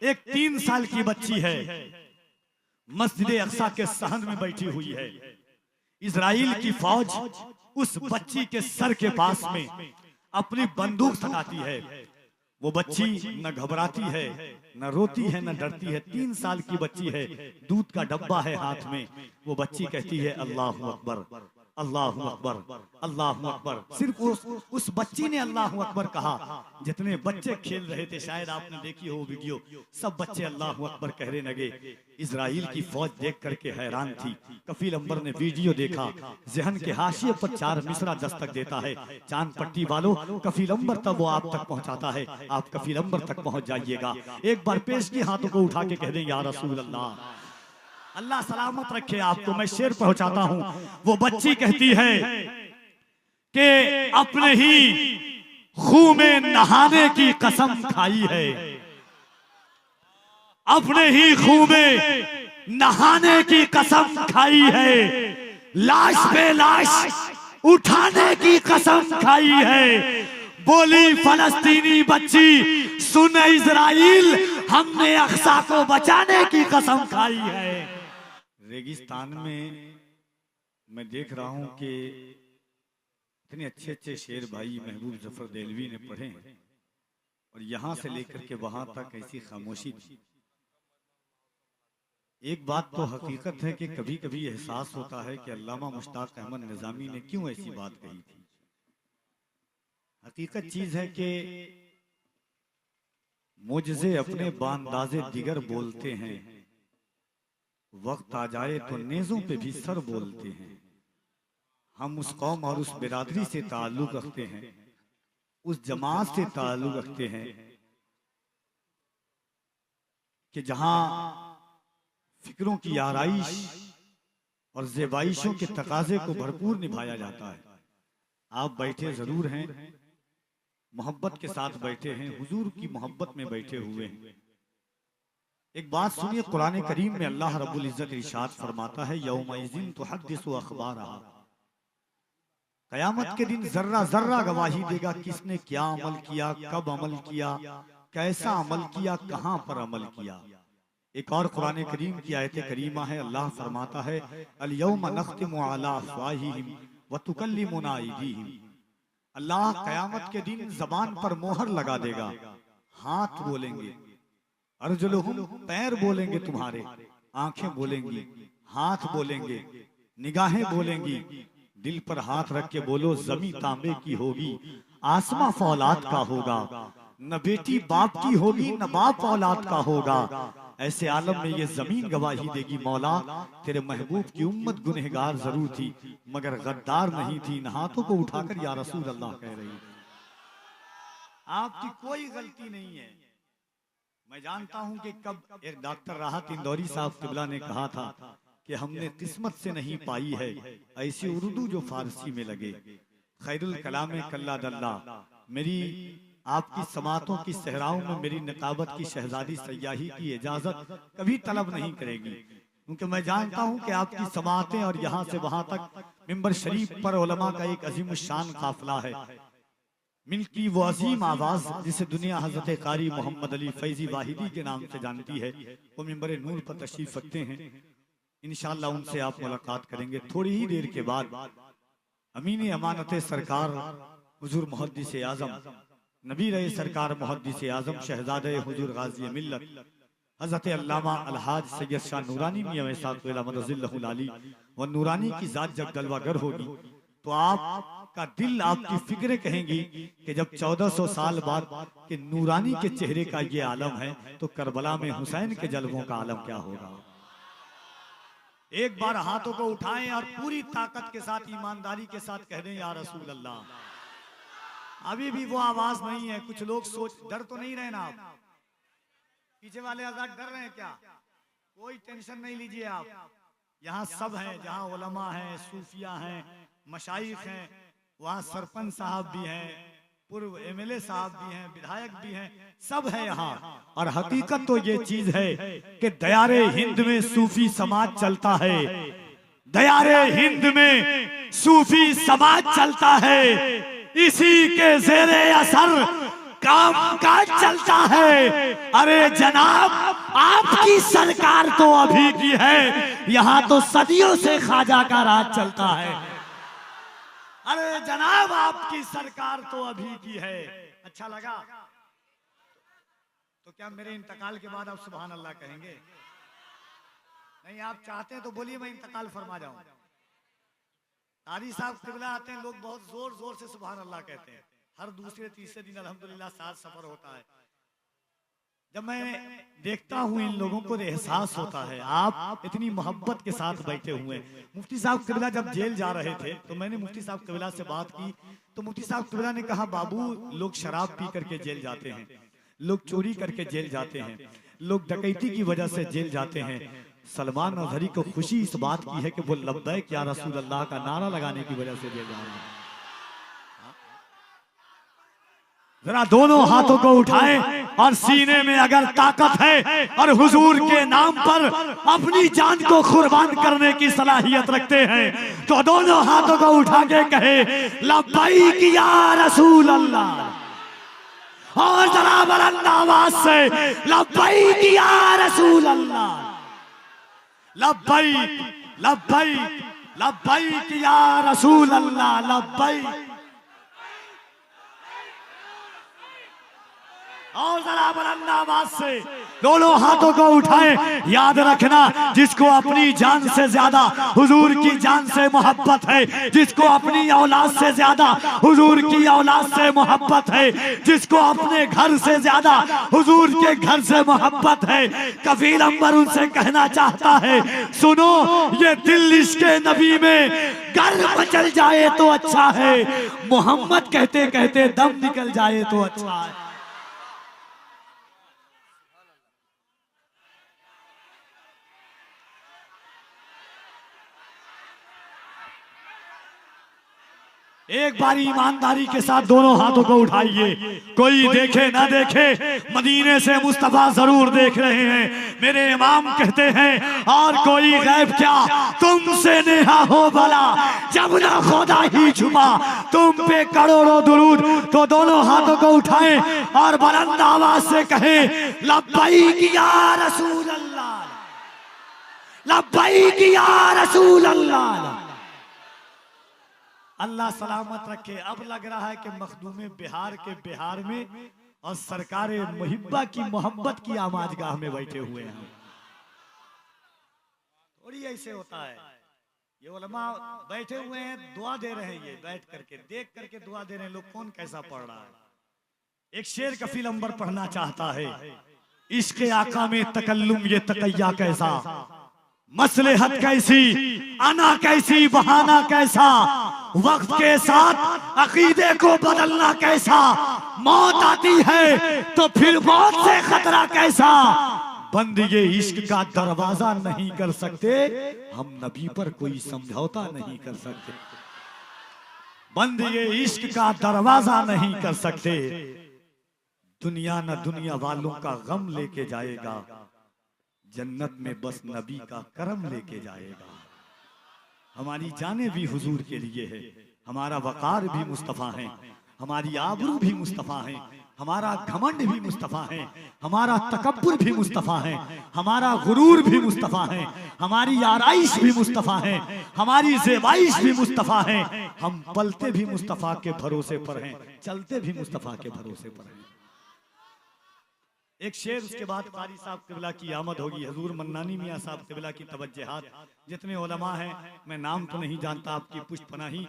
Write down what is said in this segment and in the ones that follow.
एक 3 साल की बच्ची है, मस्जिद अक्सा के सहन में बैठी हुई है। इजराइल की फौज उस बच्ची के सर के पास में अपनी बंदूक सटाती है। वो बच्ची न घबराती है, न रोती है, न डरती है। 3 साल की बच्ची है, दूध का डब्बा है हाथ में। वो बच्ची कहती है अल्लाहु अकबर, अल्लाहु अकबर, अल्लाहु अकबर। सिर्फ उस बच्ची ने अल्लाहु अकबर कहा। जितने बच्चे खेल रहे थे, शायद आपने देखी हो वीडियो, सब बच्चे अल्लाहु अकबर कहने लगे। इजराइल की फौज देख करके हैरान थी। कफील अंबर ने वीडियो देखा, जहन के हाशिए पर 4 मिसरा दस्तक देता है। चांद पट्टी वालों, कफील अंबर तब वो आप तक पहुंचाता है, आप कफील अंबर तक पहुंच जाइएगा। एक बार पेश की हाथों को उठा के कह दें या रसूल अल्लाह। अल्लाह सलामत रखे आपको। मैं शेर पहुंचाता हूं। वो बच्ची कहती है कि अपने ही खून में नहाने की कसम खाई है, अपने ही खून में नहाने की कसम खाई है, लाश पे लाश उठाने की कसम खाई है। बोली फलस्तीनी बच्ची, सुन इजराइल, हमने अक्सा को बचाने की कसम खाई है। रेगिस्तान में मैं देख रहा हूं कि इतने अच्छे अच्छे शेर भाई महबूब जफर देलवी ने पढ़े हैं, और यहां से लेकर के वहां तक ऐसी खामोशी थी। एक बात तो हकीकत है कि कभी कभी एहसास होता है कि अल्लामा मुश्ताक अहमद निजामी ने क्यों ऐसी बात कही थी। हकीकत चीज है कि मुझसे अपने बांदाजे दिगर बोलते हैं, वक्त आ जाए तो नेज़ों पे भी सर बोलते हैं। हम उस कौम और उस बिरादरी से ताल्लुक रखते हैं, उस जमात से ताल्लुक रखते हैं कि जहां फिक्रों की आराइश और ज़ेबाइशों के तकाजे को भरपूर निभाया जाता है। आप बैठे जरूर हैं, मोहब्बत के साथ बैठे हैं, हुजूर की मोहब्बत में बैठे हुए हैं। एक बात सुनिए, कुरान करीम में अल्लाह रब्बुल इज्जत इरशाद फरमाता है यौमइज़िन तुहद्दिसु अख़बारहा, कयामत के दिन जर्रा जर्रा गवाही देगा किसने क्या अमल किया, कब अमल किया, कैसा अमल किया, कहां पर अमल किया। एक और कुरान करीम की आयत करीमा है, अल्लाह फरमाता है अल यौम नख्तिमु अला अफ़वाहिहिम व तुकल्लिमुना अयदीहिम। अल्लाह कयामत के दिन जबान पर मोहर लगा देगा, हाथ बोलेंगे, अर्जुलुहुम पैर बोलेंगे तुम्हारे, आंखें बोलेंगी, हाथ बोलेंगे, निगाहें बोलेंगी। दिल पर हाथ रख के बोलो, जमी तांबे की होगी, आसमां फौलाद का होगा, न बेटी बाप की होगी, न बाप औलाद का होगा। ऐसे आलम में ये जमीन गवाही देगी, मौला तेरे महबूब की उम्मत गुनहगार जरूर थी मगर गद्दार नहीं थी। न हाथों को उठाकर या रसूल अल्लाह कह रही, आपकी कोई गलती नहीं है। मैं जानता हूं कि कब एक डॉक्टर राहत इंदौरी साहब किबला ने कहा था कि हमने किस्मत से नहीं पाई है ऐसी उर्दू जो फारसी में लगे। खैरुल कलाम कल्ला दल्ला मेरी आपकी समातों की सहराओं में मेरी निकाबत की शहजादी सयाही की इजाजत कभी तलब नहीं करेगी, क्योंकि मैं जानता हूं कि आपकी समातें और यहाँ से वहां तक मिंबर शरीफ पर उलमा का एक अजीम शान काफिला है। मिल्की वो अजीम आवाज जिसे दुनिया हजरत कारी मोहम्मद अली फैजी वाहिदी के नाम से जानती है, वो मिंबर नूर पर तशरीफ रखते हैं। इंशाअल्लाह उनसे आप मुलाकात करेंगे थोड़ी ही देर के बाद। अमीन अमानत सरकार हुजूर मुहद्दिस आजम नबी रहे सरकार मुहद्दिस आजम शहजादे हुजूर गाजी मिल्लत हजरत अल्लामा अलहाज सैयद शाह नूरानी मियां वैसाक़ मदजिल्लहुल आली व नूरानी की जात जब गलवागर होगी तो आपका दिल आपकी फिक्रें कहेंगी कि जब 1400 साल बाद के नूरानी के चेहरे का ये आलम है तो करबला में हुसैन के जलवों का आलम क्या होगा। एक बार हाथों को उठाएं और पूरी ताकत के साथ ईमानदारी के साथ कह दें या रसूल अल्लाह। अभी भी वो आवाज नहीं है। कुछ लोग सोच डर तो नहीं रहे ना आप, पीछे वाले आजाद डर रहे हैं क्या? कोई टेंशन नहीं लीजिए आप, यहाँ सब हैं, जहाँ उलमा हैं, सूफिया हैं, मशाइख हैं, वहाँ सरपंच साहब भी हैं, पूर्व एमएलए साहब भी हैं, विधायक भी हैं, सब है यहाँ। और हकीकत तो ये चीज है कि दयारे हिंद में सूफी समाज चलता है, दयारे हिंद में सूफी समाज चलता है। इसी के जेरे असर काम काज चलता है। अरे जनाब आपकी सरकार तो अभी की है, यहाँ तो सदियों से ख्वाजा का राज चलता है। अरे जनाब आपकी सरकार तो अभी की है। अच्छा लगा तो क्या मेरे इंतकाल के बाद आप सुभान अल्लाह कहेंगे? नहीं, आप चाहते हैं तो बोलिए, मैं इंतकाल फरमा जाऊं। कारी साहब किबला आते हैं, लोग बहुत जोर जोर से सुभान अल्लाह कहते हैं। हर दूसरे तीसरे दिन अल्हम्दुलिल्लाह साथ सफर होता है। जब मैं देखता हूँ इन लोगों को एहसास होता है, आप इतनी मोहब्बत के साथ बैठे हुए हैं। मुफ्ती साहब किबला जब जेल जा रहे थे तो मैंने मुफ्ती साहब किबला से बात की, तो मुफ्ती साहब किबला ने कहा, बाबू लोग शराब पी करके जेल जाते हैं, लोग चोरी करके जेल जाते हैं, लोग डकैती की वजह से जेल जाते हैं। सलमान अजहरी को खुशी इस बात की है कि वो लब्बैक या रसूल अल्लाह का नारा लगाने की वजह से जेल जा रहे हैं। जरा दोनों हाथों को उठाएं और सीने में अगर ताकत है और हुजूर के नाम पर अपनी जान को कुर्बान करने की सलाहियत रखते हैं तो दोनों हाथों को उठा के कहे लब्बैक या रसूल अल्लाह, और जरा बुलंद आवाज से लब्बैक या रसूल अल्लाह, लब्बैक लब्बैक लब्बैक या रसूल अल्लाह, लब्बैक। और जरा बुलंद आवाज से दोनों हाथों को उठाएं। याद रखना, जिसको अपनी जान से ज्यादा हुजूर की जान से मोहब्बत है, जिसको अपनी औलाद से ज्यादा हुजूर की औलाद से मोहब्बत है, जिसको अपने घर से ज्यादा हुजूर के घर से मोहब्बत है, कफील अंबर उनसे कहना चाहता है, सुनो ये दिल इश्क़े नबी में गर्म मचल जाए तो अच्छा है, मोहम्मद कहते कहते दम निकल जाए तो अच्छा है। एक बारी ईमानदारी के साथ दोनों हाथों को उठाइए। कोई देखे ना देखे, मदीने से मुस्तफा जरूर देख रहे हैं। मेरे इमाम कहते हैं और कोई गैब क्या तुमसे नेहा हो भला, जब ना खुदा ही छुपा तुम पे करोड़ों दुरूद। तो दोनों हाथों को उठाएं और बुलंद आवाज से कहें लब्बैक या रसूल अल्लाह, लब्बैक या रसूल अल्लाह। अल्लाह सलामत रखे। अब लग रहा है कि मखदूमे बिहार के बिहार में और सरकार मुहिब्बा की मोहब्बत की आमाजगाह में बैठे हुए हैं। थोड़ी ऐसे होता है, ये उलमा बैठे हुए हैं, दुआ दे रहे हैं, ये बैठ करके देख करके दुआ दे रहे हैं। लोग कौन कैसा पढ़ रहा है। एक शेर कफील अंबर पढ़ना चाहता है, इश्क़े आका में तकल्लुम ये तकैया कैसा, मसलहत कैसी अना कैसी बहाना कैसा, वक्त के साथ अकीदे को बदलना कैसा, मौत आती है तो फिर मौत से खतरा कैसा, बंद ये इश्क का दरवाजा नहीं कर सकते, हम नबी पर कोई समझौता नहीं कर सकते। बंद ये इश्क का दरवाजा नहीं कर सकते। दुनिया न दुनिया वालों का गम लेके जाएगा, जन्नत में बस नबी का करम लेके जाएगा। हमारी जाने भी हुजूर के लिए है, हमारा वकार भी मुस्तफा है, हमारी आबरू भी मुस्तफा है, हमारा घमंड भी मुस्तफा है, हमारा तकब्बुर भी मुस्तफा है, हमारा गुरूर भी मुस्तफा है, हमारी आराइश भी मुस्तफा है, हमारी ज़ेबाइश भी मुस्तफा है। हम पलते भी मुस्तफा के भरोसे पर हैं, चलते भी मुस्तफा के भरोसे पर हैं। एक शेर, उसके बाद कारी साहब किबला की आमद होगी। हजूर मन्नानी मियाँ साहब किबला की तवज्जुहात, जितने उलमा हैं मैं नाम तो नहीं जानता, आपकी पुष्पनाही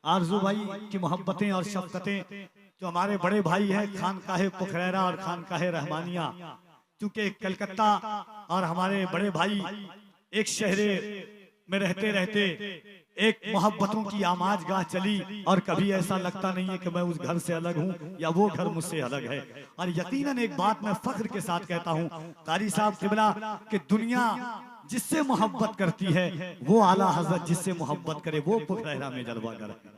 आरजू भाई की मोहब्बतें और शफकतें, जो हमारे बड़े भाई हैं खानकाहे पुखरैरा और खानकाहे रहमानिया, क्योंकि कलकत्ता और हमारे बड़े भाई एक शहर में रहते रहते एक मोहब्बतों की आमाजगाह चली, और कभी ऐसा लगता नहीं है कि मैं उस घर से अलग हूँ या वो घर मुझसे अलग है। और यकीनन एक बात मैं फख्र के साथ कहता हूँ, कारी साहब किबला कि दुनिया जिससे मोहब्बत करती है वो आला हजरत जिससे मोहब्बत करे वो पुखरैरा में जलवागर है,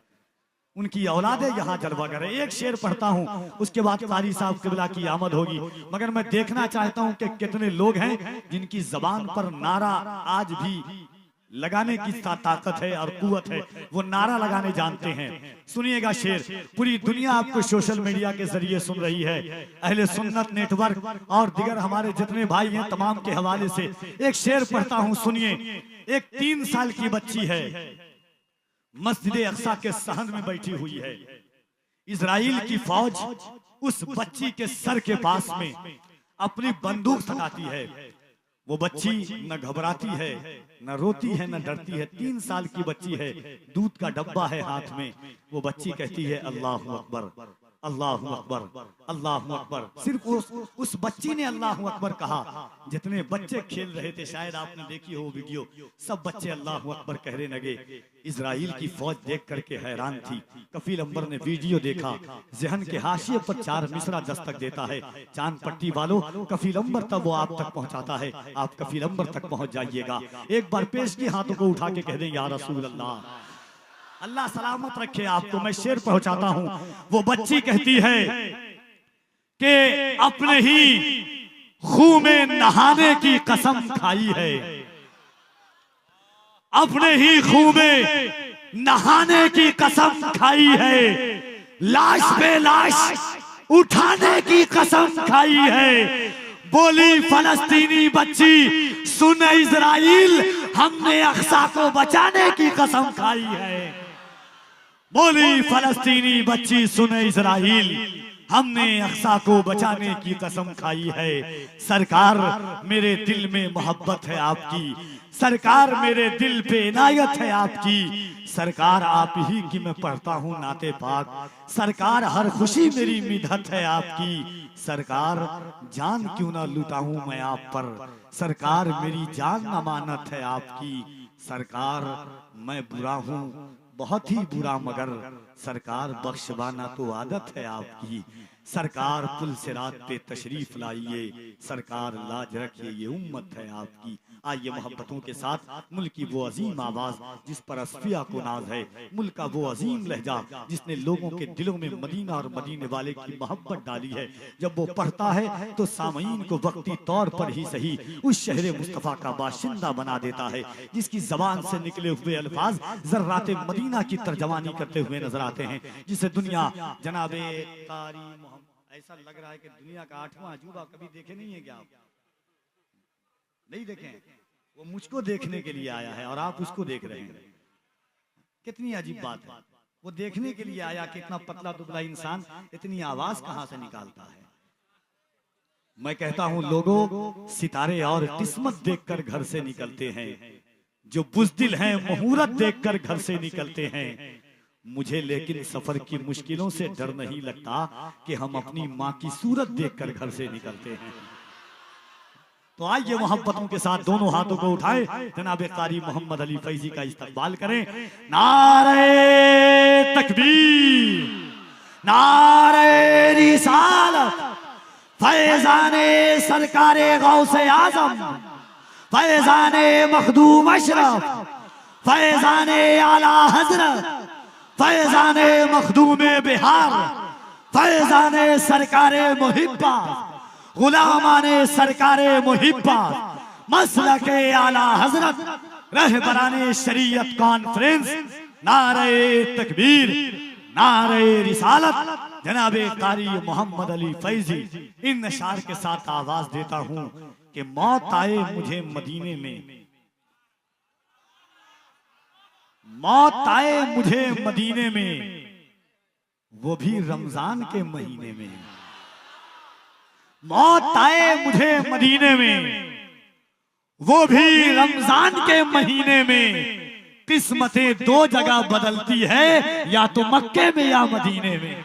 उनकी औलादे यहाँ जलवागर है। एक शेर पढ़ता हूँ, उसके बाद कारी साहब किबला की आमद होगी। मगर मैं देखना चाहता हूँ कि कितने लोग हैं जिनकी जबान पर नारा आज भी लगाने की ताकत है और कुवत है, वो नारा लगाने जानते हैं। सुनिएगा शेर, पूरी दुनिया आपको सोशल मीडिया के जरिए सुन रही है। अहले सुन्नत नेटवर्क और दिगर हमारे जितने भाई हैं तमाम के हवाले से एक शेर पढ़ता हूं, सुनिए। एक 3 साल की बच्ची है, मस्जिद अक्सा के सहन में बैठी हुई है। इजराइल की फौज उस बच्ची के सर के पास में अपनी बंदूक सटाती है। वो बच्ची न घबराती है, न रोती है, न डरती है। 3 साल की बच्ची है, दूध का डब्बा है हाथ में। वो बच्ची कहती है अल्लाहु अकबर, अल्लाहु अकबर, अल्लाहु अकबर। सिर्फ उस बच्ची ने अल्लाहु अकबर कहा। जितने बच्चे खेल रहे थे, शायद आपने देखी हो वीडियो, सब बच्चे अल्लाहु अकबर कहने लगे। इजराइल की फौज देख करके हैरान थी। कफील अंबर ने वीडियो देखा, जहन के हाशिए पर 4 मिसरा दस्तक देता है। चांद पट्टी वालों, कफील अंबर तब वो आप तक पहुंचाता है, आप कफील अंबर तक पहुंच जाइएगा। एक बार पेश की हाथों को उठा के कह दें या रसूल अल्लाह। अल्लाह सलामत रखे आपको। मैं शेर पहुंचाता हूं। वो बच्ची कहती है कि अपने ही खून में नहाने की कसम खाई है, अपने ही खून में नहाने की कसम खाई है, लाश पे लाश उठाने की कसम खाई है। बोली फलस्तीनी बच्ची, सुन इजराइल, हमने अक्सा को बचाने की कसम खाई है। बोली फलस्तीनी बच्ची, सुन इजराइल, हमने अक्सा को बचाने की कसम खाई है। सरकार, मेरे दिल में मोहब्बत है आपकी, सरकार मेरे दिल पे इनायत है आपकी। सरकार आप ही की मैं पढ़ता हूँ नाते पाक, सरकार हर खुशी मेरी मिन्नत है आपकी। सरकार जान क्यों ना लुटाऊं मैं आप पर, सरकार मेरी जान अमानत है आपकी। सरकार मैं बुरा हूँ, बहुत ही बुरा, मगर सरकार बख्शवाना तो आदत है आपकी। सरकार पुल सिरात पे तशरीफ लाइए, सरकार लाज रखिए ये उम्मत है आपकी। आइए मोहब्बतों के साथ मुल्क की वो अजीम आवाज जिस पर असफिया को नाज है, मुल्क का वो अजीम लहजा जिसने लोगों के दिलों में मदीना और मदीने वाले की मोहब्बत डाली है, जब वो पढ़ता है तो सामईन को वक्ती तौर पर ही सही उस शहर मुस्तफ़ा का बाशिंदा बना देता है, जिसकी जबान से निकले हुए अल्फाज ज़र्राते मदीना की तर्जमानी करते हुए नजर आते हैं, जिसे दुनिया जनाबे कारी मोहम्मद, ऐसा लग रहा है कि दुनिया का 8वां अजूबा कभी देखे नहीं है क्या आप? नहीं देखे? वो मुझको देखने के लिए आया है और आप उसको देख रहे हैं। कितनी अजीब बात है। वो देखने के लिए आया कि इतना पतला दुबला इंसान इतनी आवाज कहां से निकालता है। मैं कहता हूं लोगों, सितारे और किस्मत देखकर घर से निकलते हैं, जो बुज़दिल हैं मुहूर्त देखकर घर से निकलते हैं। मुझे लेकिन सफर की मुश्किलों से डर नहीं लगता कि हम अपनी माँ की सूरत देखकर घर से निकलते हैं। तो आइए मोहब्बतों के साथ दोनों हाथों को उठाए, जनाबे कारी मोहम्मद अली फैजी का इस्तकबाल करें। नारे तकबीर, नारे रिसालत, फैजाने सरकारे गौसे आजम, फैजाने मखदूम अशरफ, फैजाने आला हजरत, फैजाने मखदूमे बिहार, फैजाने सरकारे मुहिब्बा, गुलामाने सरकारे मुहिब्बा, मसलके आला हजरत, रहबराने शरीयत कॉन्फ्रेंस, नारे तकबीर, नारे रिसालत, जनाबे कारी मोहम्मद अली फैजी। इन अशार के साथ आवाज देता हूं कि मौत आए मुझे मदीने में, मौत आए मुझे मदीने में, वो भी रमजान के महीने में। मौत आए मुझे मदीने में, वो भी रमजान के महीने में। किस्मतें 2 जगह बदलती है, या तो मक्के में या मदीने में।